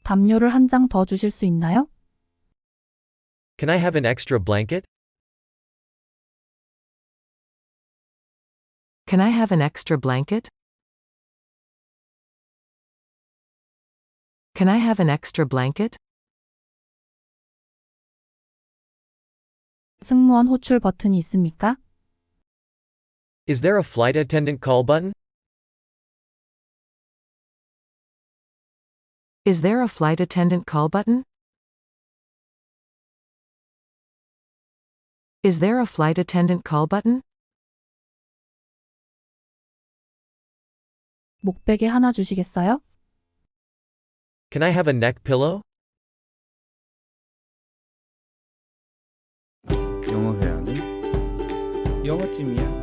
담요를 한 장 더 주실 수 있나요? Can I have an extra blanket? Can I have an extra blanket? Can I have an extra blanket? 승무원 호출 버튼이 있습니까? Is there a flight attendant call button? Is there a flight attendant call button? Is there a flight attendant call button? 목베개 하나 주시겠어요? Can I have a neck pillow? 영어회화는 영어팀이야.